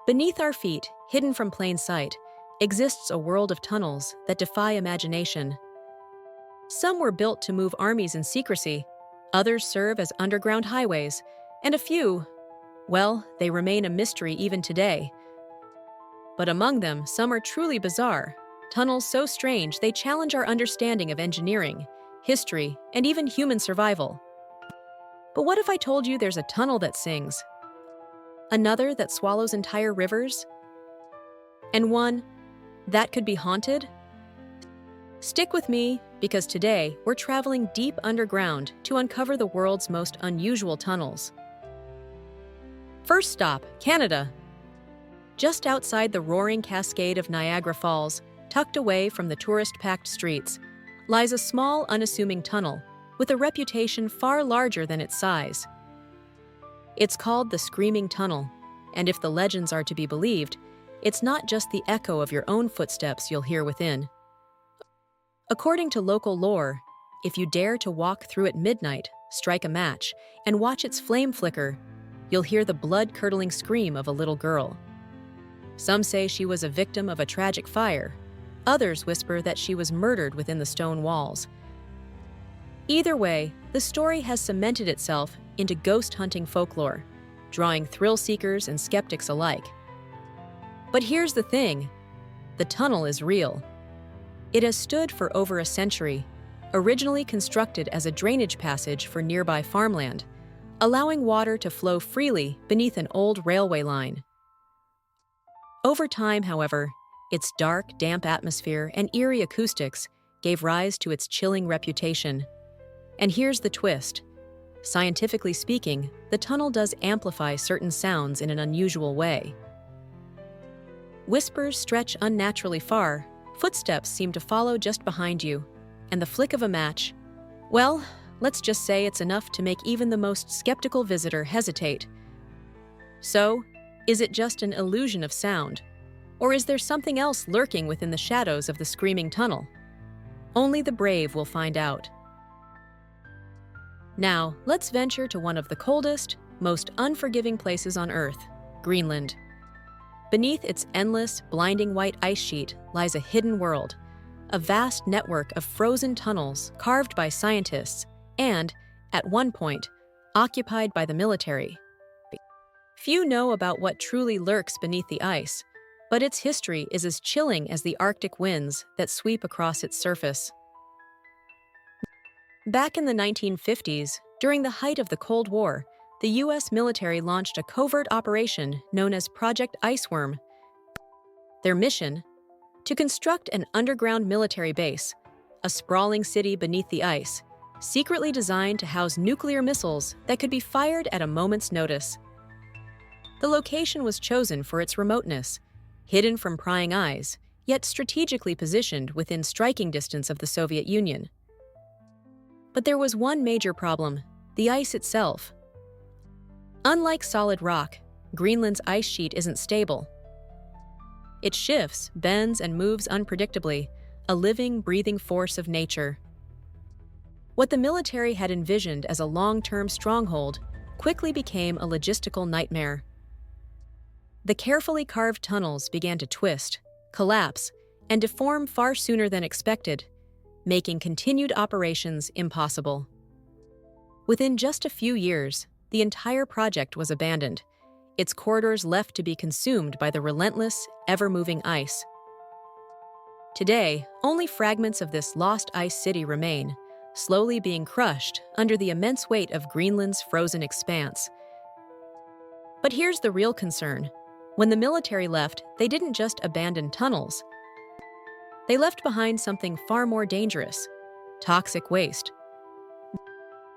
Beneath our feet, hidden from plain sight, exists a world of tunnels that defy imagination. Some were built to move armies in secrecy, others serve as underground highways, and a few, well, they remain a mystery even today. But among them, some are truly bizarre, tunnels so strange they challenge our understanding of engineering, history, and even human survival. But what if I told you there's a tunnel that sings, another that swallows entire rivers, and one that could be haunted? Stick with me, because today we're traveling deep underground to uncover the world's most unusual tunnels. First stop, Canada. Just outside the roaring cascade of Niagara Falls, tucked away from the tourist-packed streets, lies a small, unassuming tunnel with a reputation far larger than its size. It's called the Screaming Tunnel, and if the legends are to be believed, it's not just the echo of your own footsteps you'll hear within. According to local lore, if you dare to walk through at midnight, strike a match, and watch its flame flicker, you'll hear the blood-curdling scream of a little girl. Some say she was a victim of a tragic fire. Others whisper that she was murdered within the stone walls. Either way, the story has cemented itself into ghost-hunting folklore, drawing thrill-seekers and skeptics alike. But here's the thing: the tunnel is real. It has stood for over a century, originally constructed as a drainage passage for nearby farmland, allowing water to flow freely beneath an old railway line. Over time, however, its dark, damp atmosphere and eerie acoustics gave rise to its chilling reputation. And here's the twist. Scientifically speaking, the tunnel does amplify certain sounds in an unusual way. Whispers stretch unnaturally far, footsteps seem to follow just behind you, and the flick of a match, well, let's just say it's enough to make even the most skeptical visitor hesitate. So, is it just an illusion of sound? Or is there something else lurking within the shadows of the Screaming Tunnel? Only the brave will find out. Now, let's venture to one of the coldest, most unforgiving places on Earth, Greenland. Beneath its endless, blinding white ice sheet lies a hidden world, a vast network of frozen tunnels carved by scientists and, at one point, occupied by the military. Few know about what truly lurks beneath the ice, but its history is as chilling as the Arctic winds that sweep across its surface. Back in the 1950s, during the height of the Cold War, the U.S. military launched a covert operation known as Project Iceworm. Their mission? To construct an underground military base, a sprawling city beneath the ice, secretly designed to house nuclear missiles that could be fired at a moment's notice. The location was chosen for its remoteness, hidden from prying eyes, yet strategically positioned within striking distance of the Soviet Union. But there was one major problem: the ice itself. Unlike solid rock, Greenland's ice sheet isn't stable. It shifts, bends, and moves unpredictably, a living, breathing force of nature. What the military had envisioned as a long-term stronghold quickly became a logistical nightmare. The carefully carved tunnels began to twist, collapse, and deform far sooner than expected, making continued operations impossible. Within just a few years, the entire project was abandoned, its corridors left to be consumed by the relentless, ever-moving ice. Today, only fragments of this lost ice city remain, slowly being crushed under the immense weight of Greenland's frozen expanse. But here's the real concern. When the military left, they didn't just abandon tunnels. They left behind something far more dangerous: toxic waste.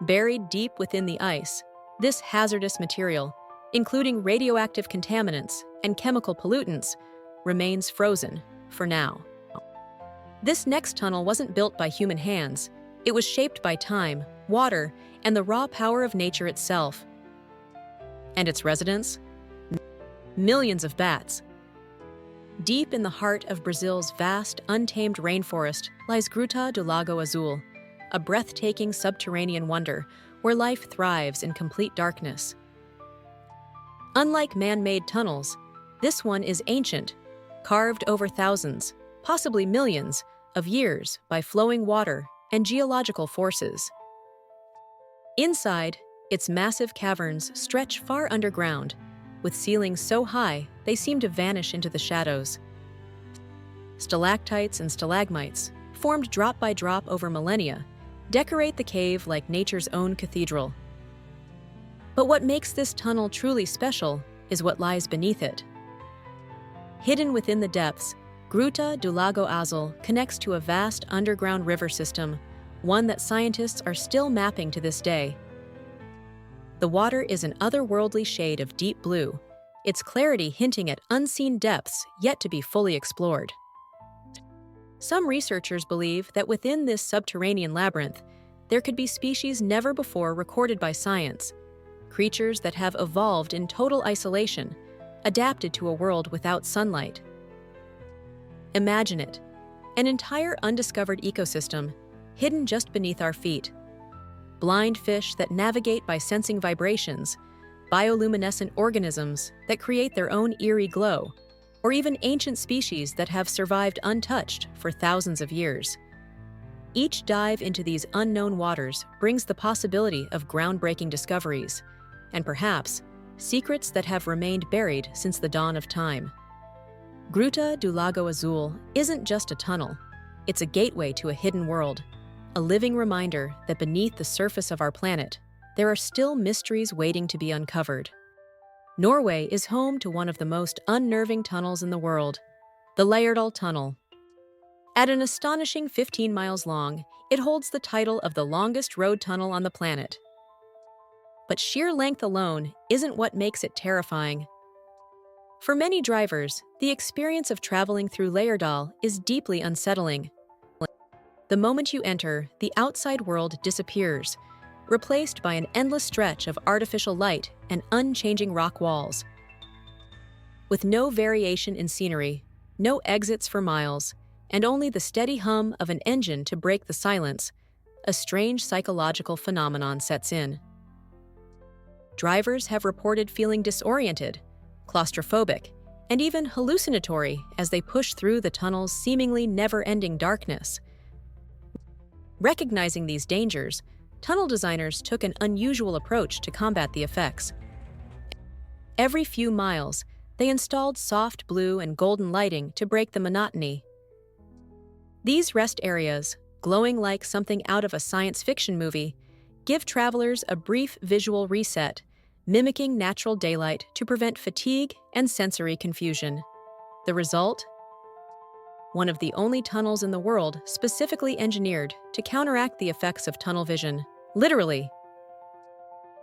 Buried deep within the ice, this hazardous material, including radioactive contaminants and chemical pollutants, remains frozen, for now. This next tunnel wasn't built by human hands. It was shaped by time, water, and the raw power of nature itself. And its residents? Millions of bats. Deep in the heart of Brazil's vast, untamed rainforest lies Gruta do Lago Azul, a breathtaking subterranean wonder where life thrives in complete darkness. Unlike man-made tunnels, This one is ancient, carved over thousands, possibly millions, of years by flowing water and geological forces. Inside, its massive caverns stretch far underground, with ceilings so high they seem to vanish into the shadows. Stalactites and stalagmites, formed drop by drop over millennia, decorate the cave like nature's own cathedral. But what makes this tunnel truly special is what lies beneath it. Hidden within the depths, Gruta do Lago Azul connects to a vast underground river system, one that scientists are still mapping to this day. The water is an otherworldly shade of deep blue, its clarity hinting at unseen depths yet to be fully explored. Some researchers believe that within this subterranean labyrinth, there could be species never before recorded by science, creatures that have evolved in total isolation, adapted to a world without sunlight. Imagine it, an entire undiscovered ecosystem hidden just beneath our feet. Blind fish that navigate by sensing vibrations, bioluminescent organisms that create their own eerie glow, or even ancient species that have survived untouched for thousands of years. Each dive into these unknown waters brings the possibility of groundbreaking discoveries, and perhaps secrets that have remained buried since the dawn of time. Gruta do Lago Azul isn't just a tunnel, it's a gateway to a hidden world, a living reminder that beneath the surface of our planet, there are still mysteries waiting to be uncovered. Norway is home to one of the most unnerving tunnels in the world, the Lærdal Tunnel. At an astonishing 15 miles long, it holds the title of the longest road tunnel on the planet. But sheer length alone isn't what makes it terrifying. For many drivers, the experience of traveling through Lærdal is deeply unsettling. The moment you enter, the outside world disappears, replaced by an endless stretch of artificial light and unchanging rock walls. With no variation in scenery, no exits for miles, and only the steady hum of an engine to break the silence, a strange psychological phenomenon sets in. Drivers have reported feeling disoriented, claustrophobic, and even hallucinatory as they push through the tunnel's seemingly never-ending darkness. Recognizing these dangers, tunnel designers took an unusual approach to combat the effects. Every few miles, they installed soft blue and golden lighting to break the monotony. These rest areas, glowing like something out of a science fiction movie, give travelers a brief visual reset, mimicking natural daylight to prevent fatigue and sensory confusion. The result? One of the only tunnels in the world specifically engineered to counteract the effects of tunnel vision, literally.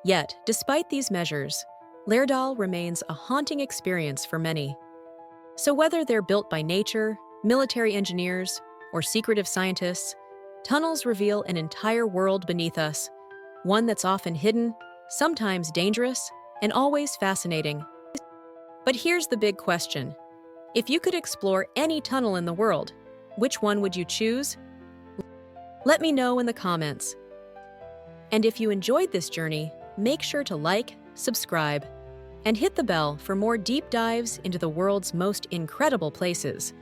Yet, despite these measures, Lærdal remains a haunting experience for many. So whether they're built by nature, military engineers, or secretive scientists, tunnels reveal an entire world beneath us, one that's often hidden, sometimes dangerous, and always fascinating. But here's the big question. If you could explore any tunnel in the world, which one would you choose? Let me know in the comments. And if you enjoyed this journey, make sure to like, subscribe, and hit the bell for more deep dives into the world's most incredible places.